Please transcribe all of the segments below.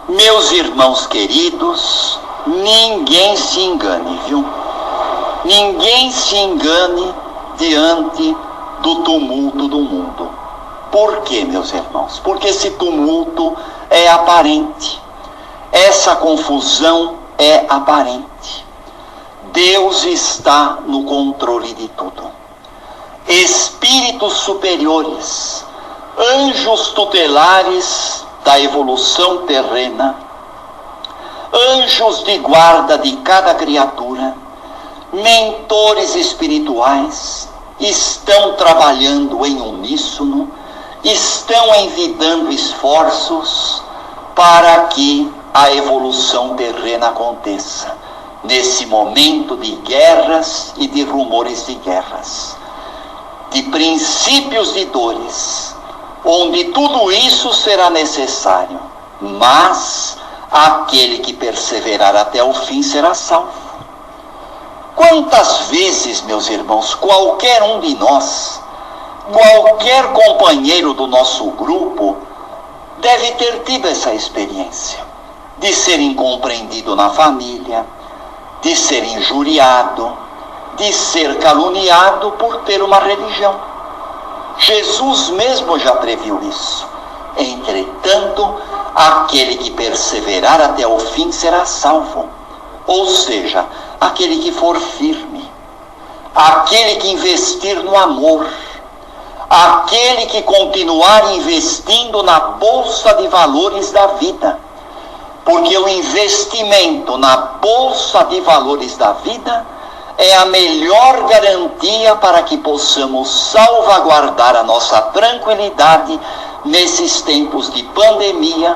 Meus irmãos queridos, ninguém se engane, viu? Ninguém se engane diante do tumulto do mundo. Por quê, meus irmãos? Porque esse tumulto é aparente. Essa confusão é aparente. Deus está no controle de tudo. Espíritos superiores, anjos tutelares da evolução terrena, anjos de guarda de cada criatura, mentores espirituais, estão trabalhando em uníssono, estão envidando esforços para que a evolução terrena aconteça, nesse momento de guerras e de rumores de guerras, de princípios de dores, onde tudo isso será necessário, mas aquele que perseverar até o fim será salvo. Quantas vezes, meus irmãos, qualquer um de nós, qualquer companheiro do nosso grupo, deve ter tido essa experiência de ser incompreendido na família, de ser injuriado, de ser caluniado por ter uma religião. Jesus mesmo já previu isso. Entretanto, aquele que perseverar até o fim será salvo. Ou seja, aquele que for firme, aquele que investir no amor, aquele que continuar investindo na bolsa de valores da vida. Porque o investimento na bolsa de valores da vida é a melhor garantia para que possamos salvaguardar a nossa tranquilidade nesses tempos de pandemia,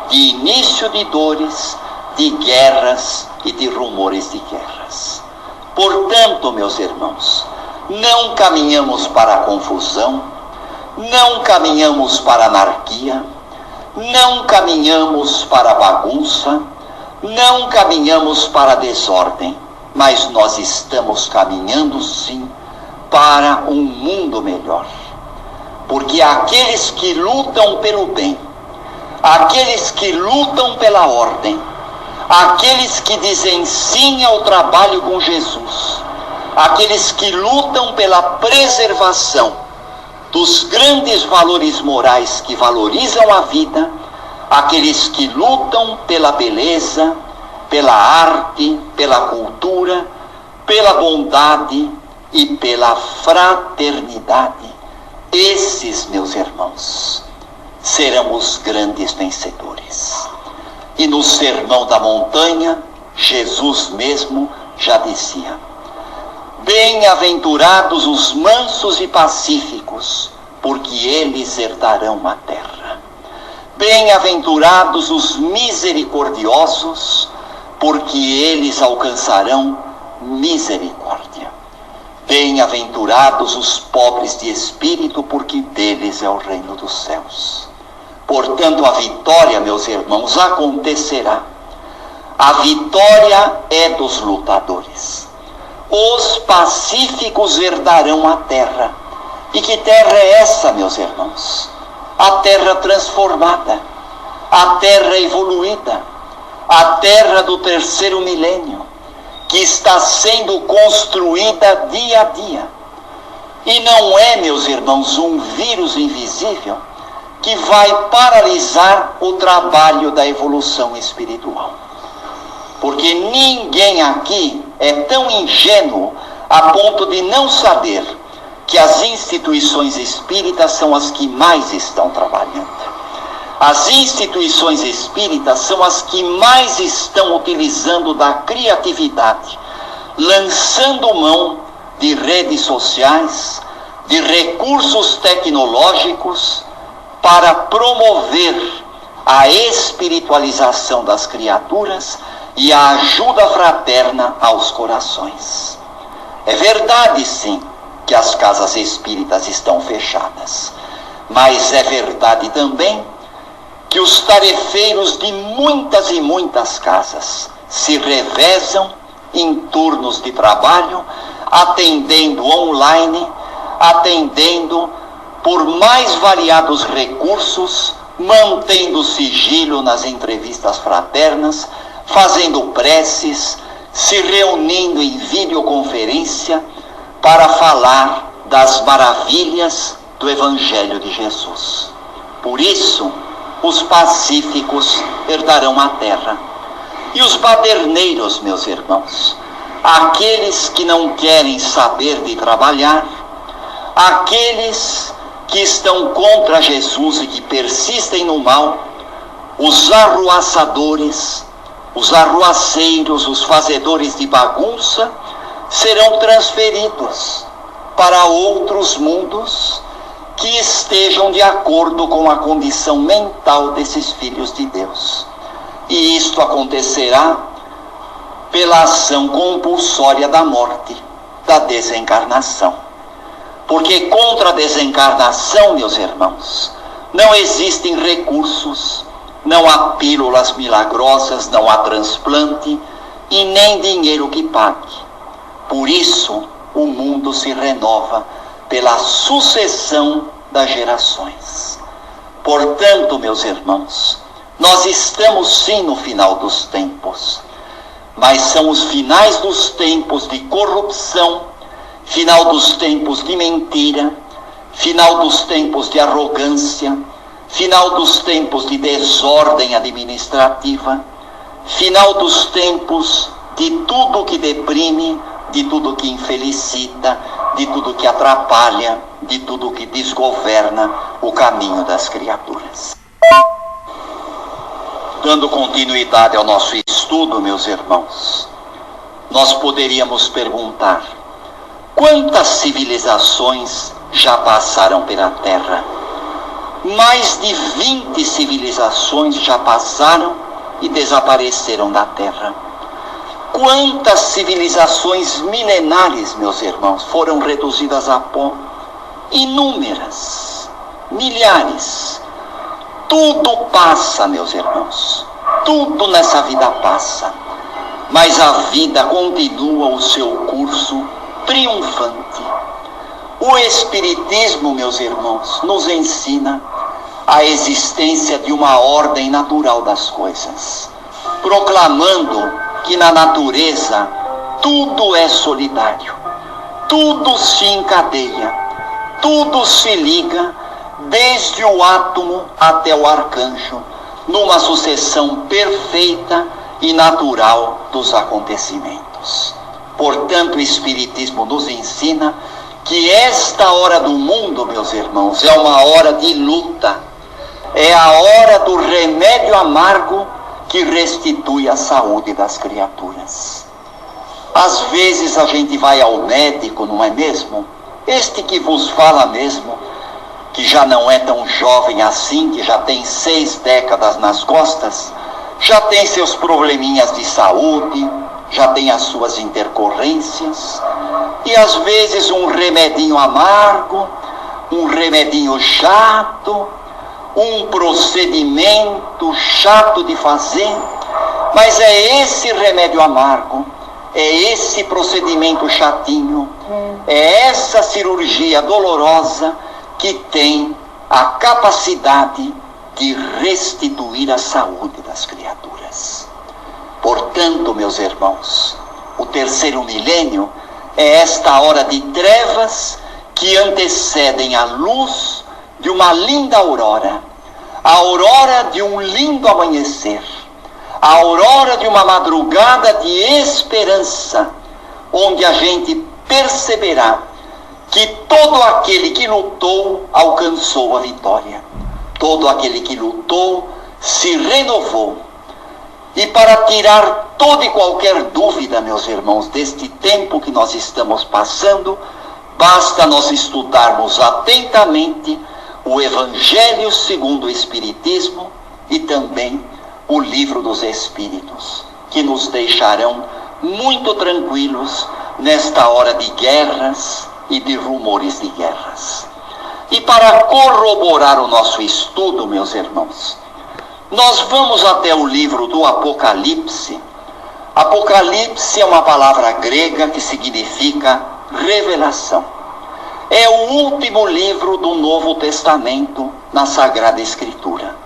de início de dores, de guerras e de rumores de guerras. Portanto, meus irmãos, não caminhamos para a confusão, não caminhamos para a anarquia, não caminhamos para a bagunça, não caminhamos para a desordem, mas nós estamos caminhando sim para um mundo melhor. Porque aqueles que lutam pelo bem, aqueles que lutam pela ordem, aqueles que dizem sim ao trabalho com Jesus, aqueles que lutam pela preservação dos grandes valores morais que valorizam a vida, aqueles que lutam pela beleza, pela arte, pela cultura, pela bondade e pela fraternidade, esses, meus irmãos, serão os grandes vencedores. E no Sermão da Montanha, Jesus mesmo já dizia: bem-aventurados os mansos e pacíficos, porque eles herdarão a terra. Bem-aventurados os misericordiosos, porque eles alcançarão misericórdia. Bem-aventurados os pobres de espírito, porque deles é o reino dos céus. Portanto, a vitória, meus irmãos, acontecerá. A vitória é dos lutadores. Os pacíficos herdarão a terra. E que terra é essa, meus irmãos? A terra transformada, a terra evoluída, a terra do terceiro milênio, que está sendo construída dia a dia. E não é, meus irmãos, um vírus invisível que vai paralisar o trabalho da evolução espiritual. Porque ninguém aqui é tão ingênuo a ponto de não saber que as instituições espíritas são as que mais estão trabalhando. As instituições espíritas são as que mais estão utilizando da criatividade, lançando mão de redes sociais, de recursos tecnológicos, para promover a espiritualização das criaturas e a ajuda fraterna aos corações. É verdade, sim, que as casas espíritas estão fechadas, mas é verdade também que os tarefeiros de muitas e muitas casas se revezam em turnos de trabalho, atendendo online, atendendo por mais variados recursos mantendo sigilo nas entrevistas fraternas, fazendo preces, se reunindo em videoconferência para falar das maravilhas do Evangelho de Jesus. Por isso, os pacíficos herdarão a terra. E os baderneiros, meus irmãos, aqueles que não querem saber de trabalhar, aqueles que estão contra Jesus e que persistem no mal, os arruaçadores, os arruaceiros, os fazedores de bagunça, serão transferidos para outros mundos que estejam de acordo com a condição mental desses filhos de Deus. E isto acontecerá pela ação compulsória da morte, da desencarnação. Porque contra a desencarnação, meus irmãos, não existem recursos, não há pílulas milagrosas, não há transplante e nem dinheiro que pague. Por isso, o mundo se renova pela sucessão das gerações. Portanto, meus irmãos, nós estamos sim no final dos tempos, mas são os finais dos tempos de corrupção, final dos tempos de mentira, final dos tempos de arrogância, final dos tempos de desordem administrativa, final dos tempos de tudo que deprime, de tudo que infelicita, de tudo que atrapalha, de tudo que desgoverna o caminho das criaturas. Dando continuidade ao nosso estudo, meus irmãos, nós poderíamos perguntar: quantas civilizações já passaram pela Terra? Mais de 20 civilizações já passaram e desapareceram da Terra. Quantas civilizações milenares, meus irmãos, foram reduzidas a pó? Inúmeras, milhares. Tudo passa, meus irmãos. Tudo nessa vida passa. Mas a vida continua o seu curso triunfante. O Espiritismo, meus irmãos, nos ensina a existência de uma ordem natural das coisas, proclamando que na natureza tudo é solidário, tudo se encadeia, tudo se liga, desde o átomo até o arcanjo, numa sucessão perfeita e natural dos acontecimentos. Portanto, o Espiritismo nos ensina que esta hora do mundo, meus irmãos, é uma hora de luta, é a hora do remédio amargo que restitui a saúde das criaturas. Às vezes a gente vai ao médico, não é mesmo? Este que vos fala mesmo, que já não é tão jovem assim, que já tem 6 décadas nas costas, já tem seus probleminhas de saúde, já tem as suas intercorrências, e às vezes um remedinho amargo, um remedinho chato, um procedimento chato de fazer, mas é esse remédio amargo, é esse procedimento chatinho, é essa cirurgia dolorosa que tem a capacidade de restituir a saúde das criaturas. Portanto, meus irmãos, o terceiro milênio é esta hora de trevas que antecedem a luz de uma linda aurora, a aurora de um lindo amanhecer, a aurora de uma madrugada de esperança, onde a gente perceberá que todo aquele que lutou alcançou a vitória, todo aquele que lutou se renovou. E para tirar toda e qualquer dúvida, meus irmãos, deste tempo que nós estamos passando, basta nós estudarmos atentamente o Evangelho segundo o Espiritismo e também o Livro dos Espíritos, que nos deixarão muito tranquilos nesta hora de guerras e de rumores de guerras. E para corroborar o nosso estudo, meus irmãos, nós vamos até o livro do Apocalipse. Apocalipse é uma palavra grega que significa revelação. É o último livro do Novo Testamento na Sagrada Escritura.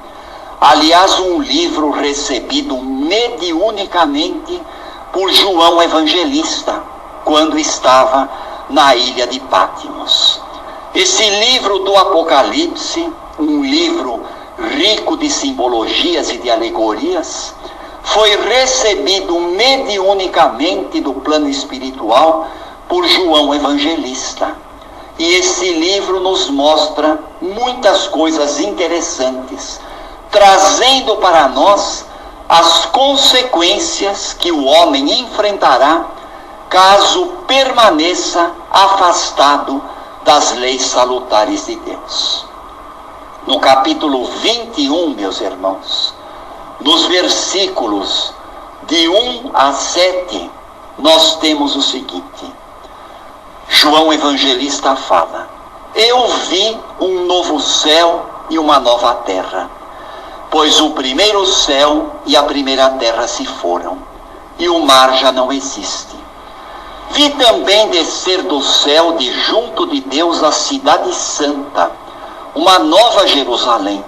Aliás, um livro recebido mediunicamente por João Evangelista, quando estava na ilha de Patmos. Esse livro do Apocalipse, um livro rico de simbologias e de alegorias, foi recebido mediunicamente do plano espiritual por João Evangelista. E esse livro nos mostra muitas coisas interessantes, trazendo para nós as consequências que o homem enfrentará caso permaneça afastado das leis salutares de Deus. No capítulo 21, meus irmãos, nos versículos de 1 a 7, nós temos o seguinte: João Evangelista fala: eu vi um novo céu e uma nova terra, pois o primeiro céu e a primeira terra se foram, e o mar já não existe. Vi também descer do céu, de junto de Deus, a cidade santa, uma nova Jerusalém,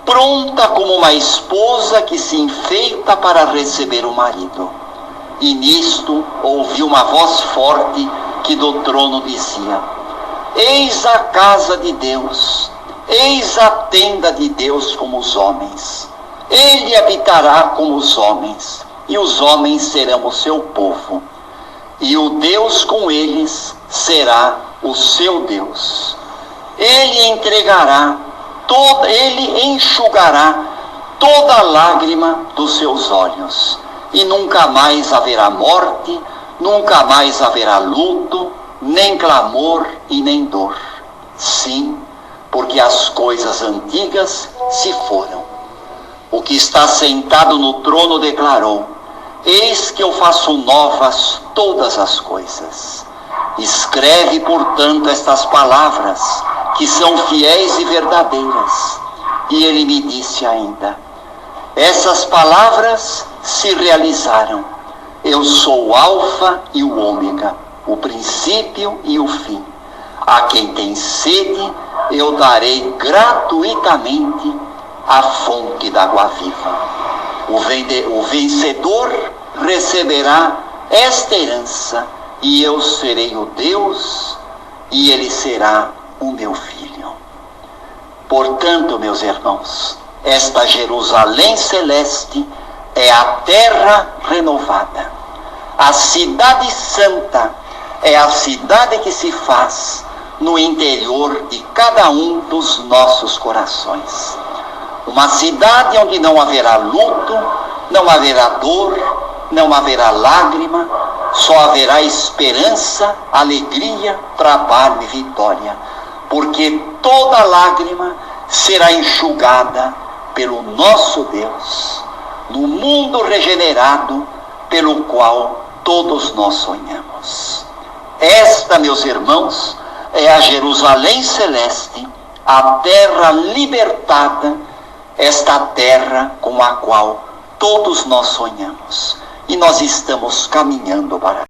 pronta como uma esposa que se enfeita para receber o marido. E nisto ouvi uma voz forte que do trono dizia: eis a casa de Deus, eis a tenda de Deus com os homens. Ele habitará com os homens, e os homens serão o seu povo. E o Deus com eles será o seu Deus. Ele enxugará toda lágrima dos seus olhos. E nunca mais haverá morte, nunca mais haverá luto, nem clamor e nem dor. Sim, porque as coisas antigas se foram. O que está sentado no trono declarou: eis que eu faço novas todas as coisas. Escreve, portanto, estas palavras, que são fiéis e verdadeiras. E ele me disse ainda: essas palavras se realizaram. Eu sou o Alfa e o Ômega, o princípio e o fim. A quem tem sede, eu darei gratuitamente a fonte da água viva. O vencedor receberá esta herança, e eu serei o Deus, e ele será o meu filho. Portanto, meus irmãos, esta Jerusalém celeste é a terra renovada. A cidade santa é a cidade que se faz no interior de cada um dos nossos corações. Uma cidade onde não haverá luto, não haverá dor, não haverá lágrima, só haverá esperança, alegria, trabalho e vitória, porque toda lágrima será enxugada pelo nosso Deus, no mundo regenerado pelo qual todos nós sonhamos. Esta, meus irmãos, é a Jerusalém celeste, a terra libertada, esta terra com a qual todos nós sonhamos. E nós estamos caminhando para